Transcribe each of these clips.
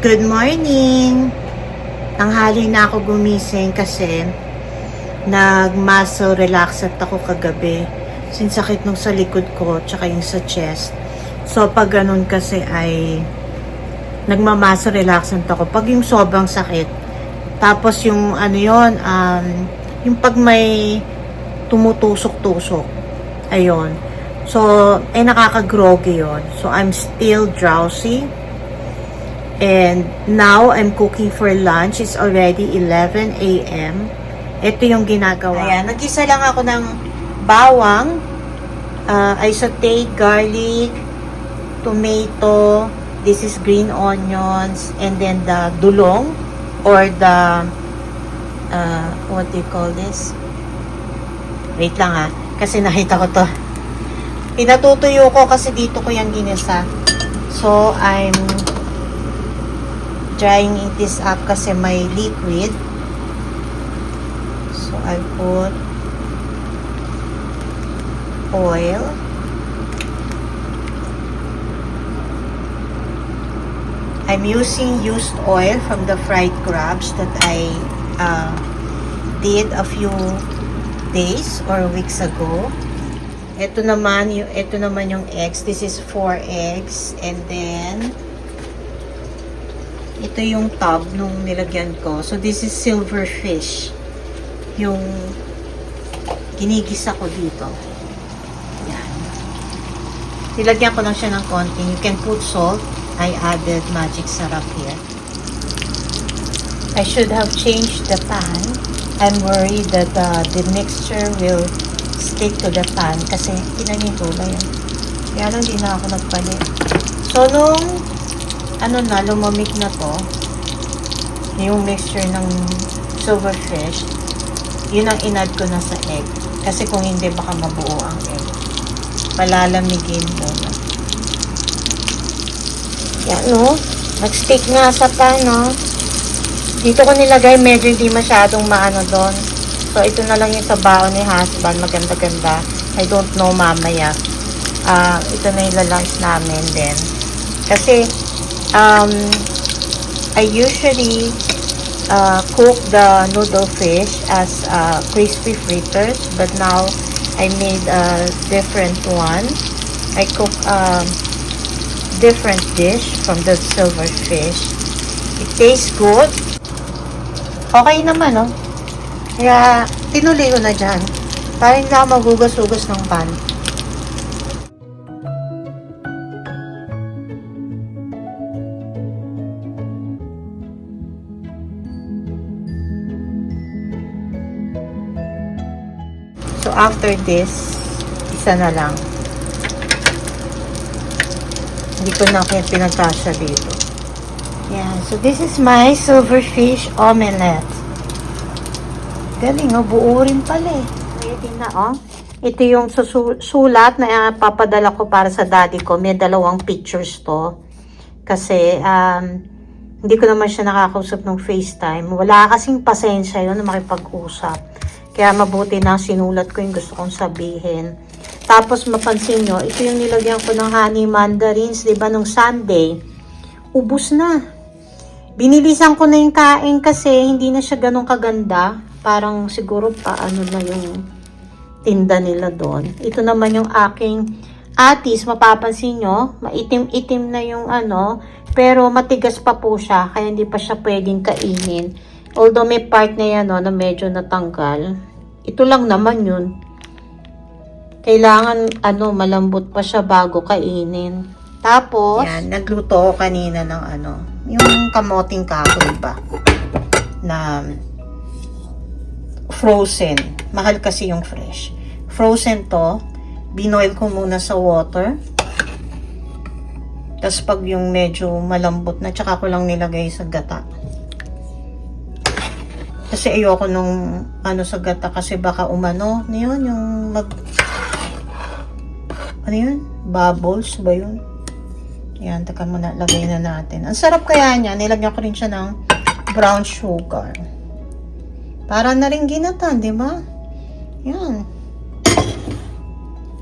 Good morning! Tanghali na ako gumising kasi nag-muscle relaxant ako kagabi. Sinsakit nung sa likod ko tsaka yung sa chest. So pag ganun kasi ay nagma-muscle relaxant ako. Pag yung sobrang sakit. Tapos yung ano yun, yung pag may tumutusok-tusok. Ayun. So, nakaka-groggy yun. So, I'm still drowsy. And now, I'm cooking for lunch. It's already 11 a.m. Ito yung ginagawa. Ayan, nag-isa lang ako ng bawang. I sauteed garlic, tomato, this is green onions, and then the dulong, or the, what do you call this? Wait lang ha, kasi nakita ko to. Pinatutuyo ko kasi dito ko yung ginisa. So, I'm drying this up kasi may liquid. So, I put oil. I'm using used oil from the fried crabs that I did a few days or weeks ago. Ito naman yung eggs. This is 4 eggs, and then ito yung tub nung nilagyan ko. So, this is silverfish. Yung ginigisa ko dito. Yan. Nilagyan ko lang siya ng konti. You can put salt. I added magic sarap here. I should have changed the pan. I'm worried that the mixture will stick to the pan kasi pinanito ba yun. Kaya lang di na ako nagpalit. So, nung lumamig na to, yung mixture ng silverfish, yun ang inad ko na sa egg. Kasi kung hindi, baka mabuo ang egg. Palalamigin muna. Yan, no? Nag-stick nga sa pan, no? Dito ko nilagay, medyo hindi masyadong maano doon. So, ito na lang yung sa baon ni husband. Maganda-ganda. I don't know mamaya. Ito na yung lalunch namin din. Kasi, I usually cook the noodle fish as crispy fritters, but now I made a different one. I cook different dish from the silverfish. It tastes good. Okay naman, no? Kaya, tinuloy ko na dyan. Para hindi ako magugas-ugas ng pan. So, after this, isa na lang. Hindi ko na kaya pinagkasya dito. Yan. So, this is my silverfish omelette. Galing, oh. Buo rin pala eh. Ready na, oh. Ito yung sulat na papadala ko para sa daddy ko. May 2 pictures to. Kasi, hindi ko naman siya nakakausap ng FaceTime. Wala kasing pasensya yun na makipag-usap. Kaya mabuti na sinulat ko yung gusto kong sabihin. Tapos mapansin nyo, ito yung nilagyan ko ng honey mandarins, diba, nung Sunday. Ubus na. Binilisan ko na yung kain kasi hindi na siya ganun kaganda. Parang siguro paano na yung tinda nila doon. Ito naman yung aking atis. Mapapansin nyo, maitim-itim na yung pero matigas pa po siya. Kaya hindi pa siya pwedeng kainin. Although may part na yan, na medyo natanggal. Ito lang naman yun. Kailangan, malambot pa siya bago kainin. Tapos, yan, nagluto ko kanina ng yung kamoting kahoy ba? Na frozen. Mahal kasi yung fresh. Frozen to, binoil ko muna sa water. Tapos pag yung medyo malambot na, tsaka ko lang nilagay sa gata. Kasi ayoko nung sa gata kasi baka umano. Ano yun? Yung bubbles ba yun? Yan, taka muna, lagay na natin. Ang sarap kaya niya. Nilagyan ko rin siya ng brown sugar. Para na rin ginatan, di ba? Yan.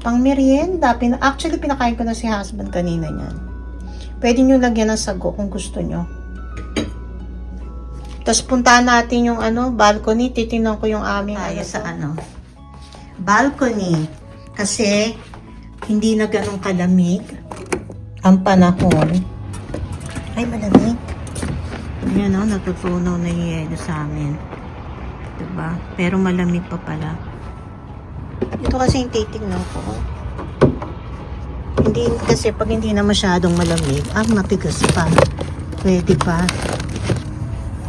Pang merienda. Actually, pinakain ko na si husband kanina niyan. Pwede nyo lagyan ng sago kung gusto nyo. Tapos puntahan natin yung balcony. Titingnan ko yung aming sa balcony. Kasi hindi na ganun kalamig ang panahon. Ay, malamig. Ayan natutunaw na yung yelo sa amin. Diba? Pero malamig pa pala. Ito kasi yung titignan ko. Hindi kasi pag hindi na masyadong malamig, matigas pa. Pwede pa.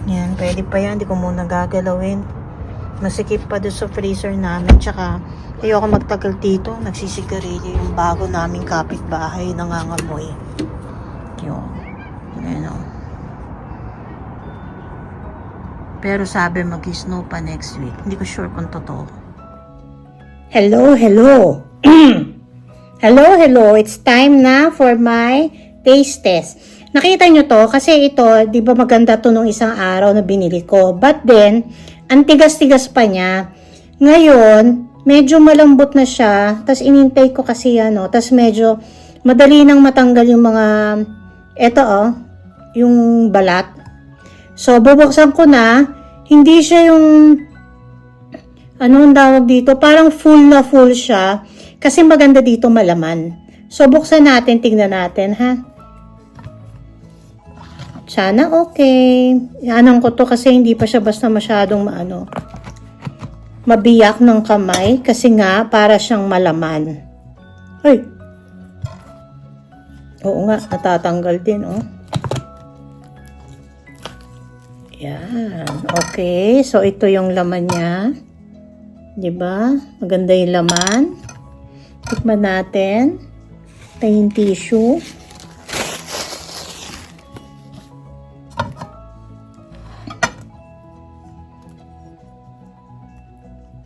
Yan, pwede pa yan. Hindi ko muna gagalawin. Masikip pa doon sa freezer namin. Tsaka, ayoko magtagal dito. Nagsisigarilyo yung bago naming kapitbahay. Nangangamoy. Yun. Ayan o. Pero sabi mag-snow pa next week. Hindi ko sure kung totoo. Hello. Hello. It's time na for my taste test. Nakita nyo to kasi ito, di ba maganda to nung isang araw na binili ko. But then, ang tigas-tigas pa niya. Ngayon, medyo malambot na siya. Tapos inintay ko kasi tapos medyo madali nang matanggal yung mga, yung balat. So, bubuksan ko na. Hindi siya yung, ang tawag dito? Parang full na full siya. Kasi maganda dito malaman. So, buksan natin, tignan natin, ha? Sana okay. Anan ko to kasi hindi pa siya basta masyadong mabiyak ng kamay. Kasi nga, para siyang malaman. Ay! Oo nga, natatanggal din, Yan. Okay. So, ito yung laman niya. Diba? Maganda yung laman. Tikman natin. Ito yung tissue.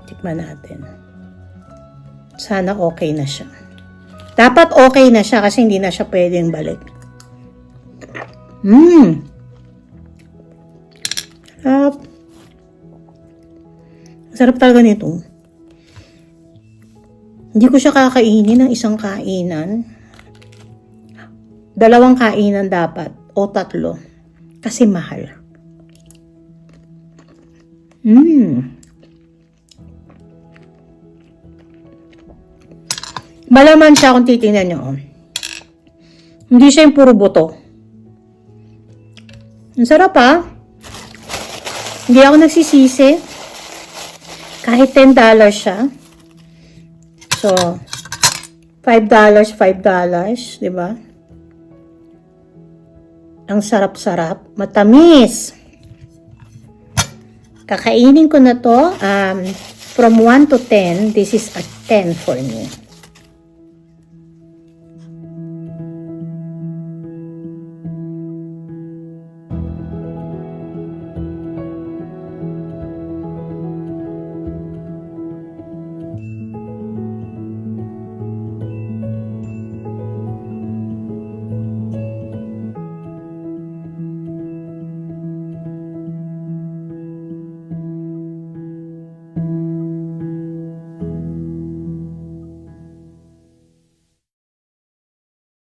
Tikman natin. Sana okay na siya. Dapat okay na siya kasi hindi na siya pwedeng balik. Sarap talaga nito. Hindi ko siya kakainin ng isang kainan. 2 kainan dapat. O 3. Kasi mahal. Malaman siya kung titingnan nyo. Hindi siya yung puro buto. Ang sarap Hindi ako nagsisisi. Kahit $10 siya. So, $5, diba? Ang sarap-sarap. Matamis. Kakainin ko na to. From 1 to 10, this is a 10 for me.